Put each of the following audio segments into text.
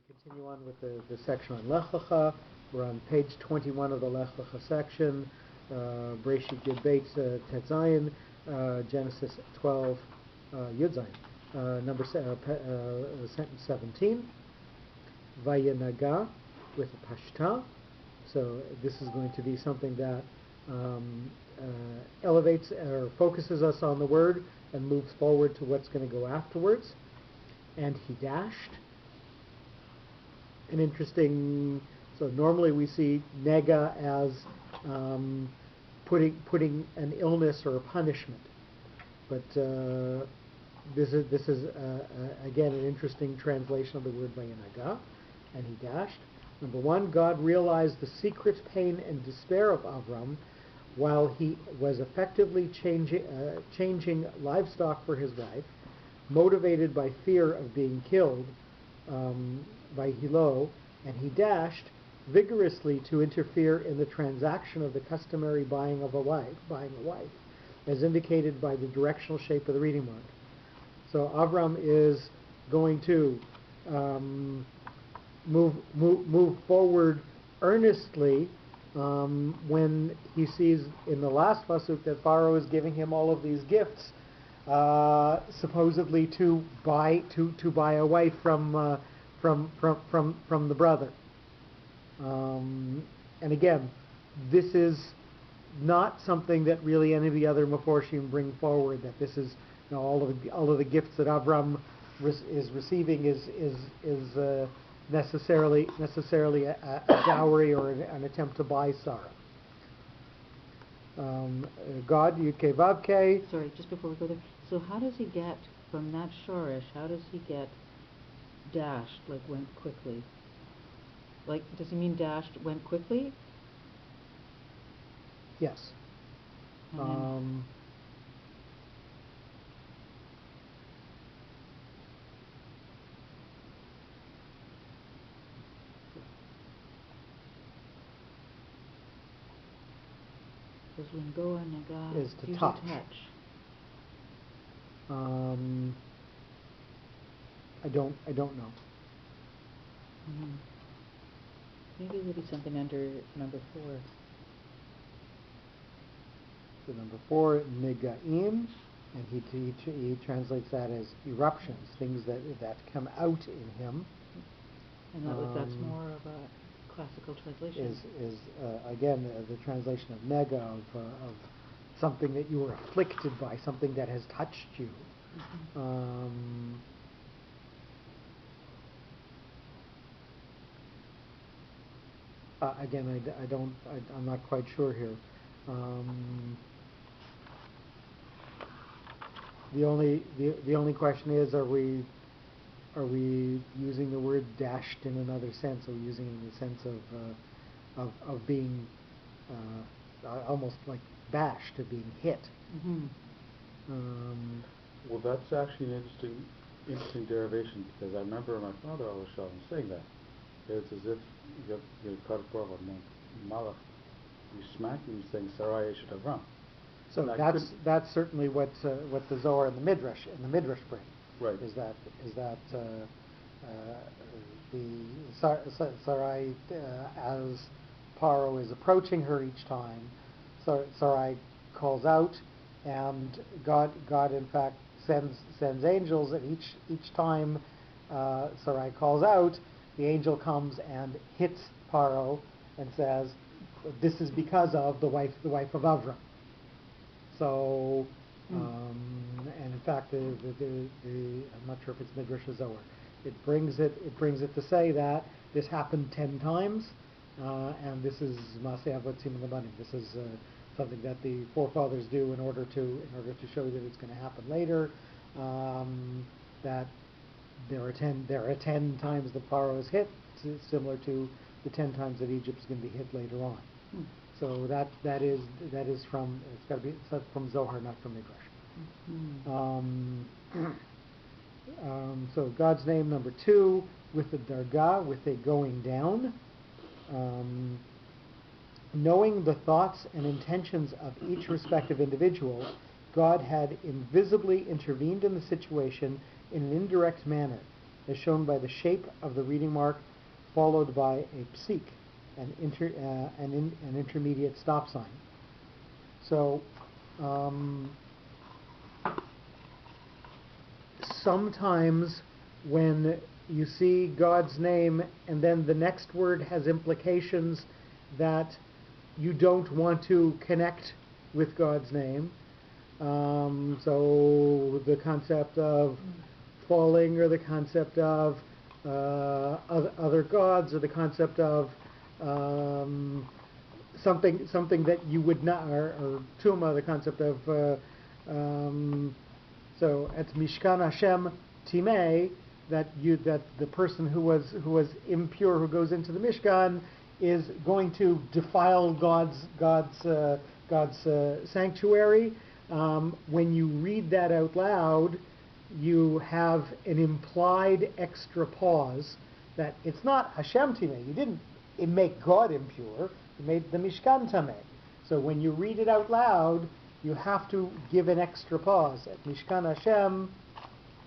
Continue on with the section on Lech Lecha. We're on page 21 of the Lech Lecha section. Bereshit Yud Beit Tet Zayin, Genesis 12 Yud Zayin. Sentence 17. Vayinaga with a pashta. So this is going to be something that elevates or focuses us on the word and moves forward to what's going to go afterwards. And he dashed. An interesting. So normally we see nega as putting an illness or a punishment, but this is again an interesting translation of the word vayinaga, and he dashed. Number one, God realized the secret pain and despair of Avram while he was effectively changing livestock for his wife, motivated by fear of being killed by Hilo, and he dashed vigorously to interfere in the transaction of the customary buying a wife, as indicated by the directional shape of the reading mark. So Avram is going to move forward earnestly when he sees in the last pasuk that Pharaoh is giving him all of these gifts, supposedly to buy a wife from the brother. And again, this is not something that really any of the other Meforshim bring forward. That this is, all of the gifts that Avram is receiving is necessarily a dowry or an attempt to buy Sarah. God Yud Vavke. Sorry, just before we go there. So how does he get from that shorish? How does he get dashed, like went quickly? Like, does he mean dashed went quickly? Yes. Because lingoa naga is to usually touch. I don't know. Mm-hmm. Maybe there'll be something under number 4. So number 4, nigaim, and he translates that as eruptions, things that come out in him. And that's more of a classical translation. Is again the translation of nega, of something that you were afflicted by, something that has touched you. Mm-hmm. Again, I'm not quite sure here. The only question is, are we using the word dashed in another sense? Are we using it in the sense of being almost like bashed, of being hit? Mm-hmm. Well, that's actually an interesting derivation, because I remember my father always saying that. It's as if you're cut for Malach, you smack him, saying Sarai should have run. So that's certainly what the Zohar and the Midrash bring. Right. Is that the Sarai, as Paro is approaching her each time, Sarai calls out, and God in fact sends angels, and each time Sarai calls out, the angel comes and hits Paro and says, "This is because of the wife of Avram." So, and in fact, I'm not sure if it's Midrash or Zohar. It brings it to say that this happened 10 times, and this is Maseh Avot Siman Labanim. This is something that the forefathers do in order to show that it's going to happen later. That there are 10 times the Paro is hit, similar to the 10 times that Egypt is going to be hit later on. So that is from, it's got to be from Zohar, not from Midrash. So God's name number 2 with the dargah, with a going down. Knowing the thoughts and intentions of each respective individual, God had invisibly intervened in the situation in an indirect manner, as shown by the shape of the reading mark followed by a psik, an intermediate stop sign. So sometimes when you see God's name and then the next word has implications that you don't want to connect with God's name, so the concept of falling, or the concept of other gods, or the concept of something that you would not, or tuma, the concept of so at Mishkan Hashem Timei, that the person who was impure, who goes into the Mishkan, is going to defile God's sanctuary. When you read that out loud, you have an implied extra pause that it's not Hashem Timei. You didn't make God impure. You made the Mishkan Tamei. So when you read it out loud, you have to give an extra pause at Mishkan Hashem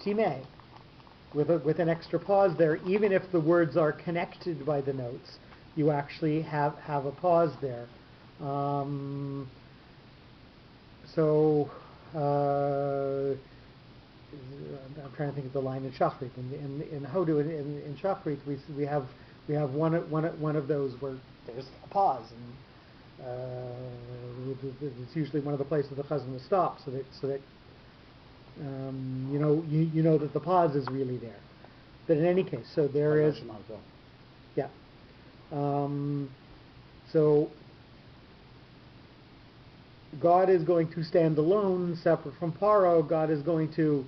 Timei, with an extra pause there. Even if the words are connected by the notes, you actually have a pause there. I'm trying to think of the line in Shachrit. In Hodu, in Shachrit, we have one of those where there's a pause, and it's usually one of the places the chazan will stop, so that you know that the pause is really there. But in any case, so there is, yeah. So God is going to stand alone, separate from Paro. God is going to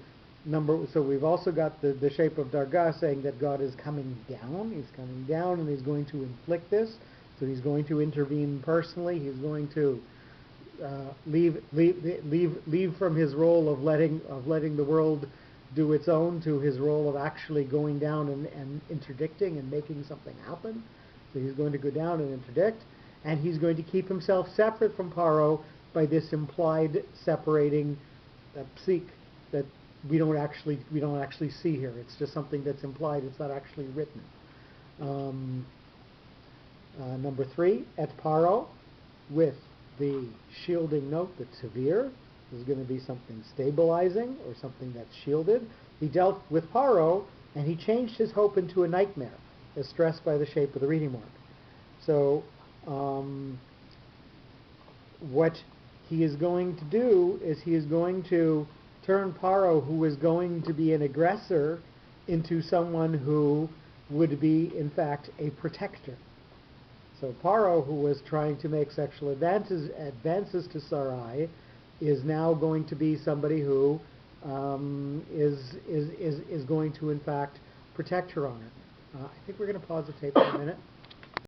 so we've also got the shape of Dargah saying that God is coming down. He's coming down, and he's going to inflict this. So he's going to intervene personally. He's going to leave from his role of letting the world do its own to his role of actually going down and interdicting and making something happen. So he's going to go down and interdict, and he's going to keep himself separate from Paro by this implied separating psik that we don't actually see here. It's just something that's implied. It's not actually written. Number 3, et Paro, with the shielding note, the tavir, is going to be something stabilizing or something that's shielded. He dealt with Paro, and he changed his hope into a nightmare, as stressed by the shape of the reading mark. So what he is going to do is he is going to turn Paro, who is going to be an aggressor, into someone who would be, in fact, a protector. So Paro, who was trying to make sexual advances to Sarai, is now going to be somebody who is going to, in fact, protect her honor. I think we're going to pause the tape for a minute.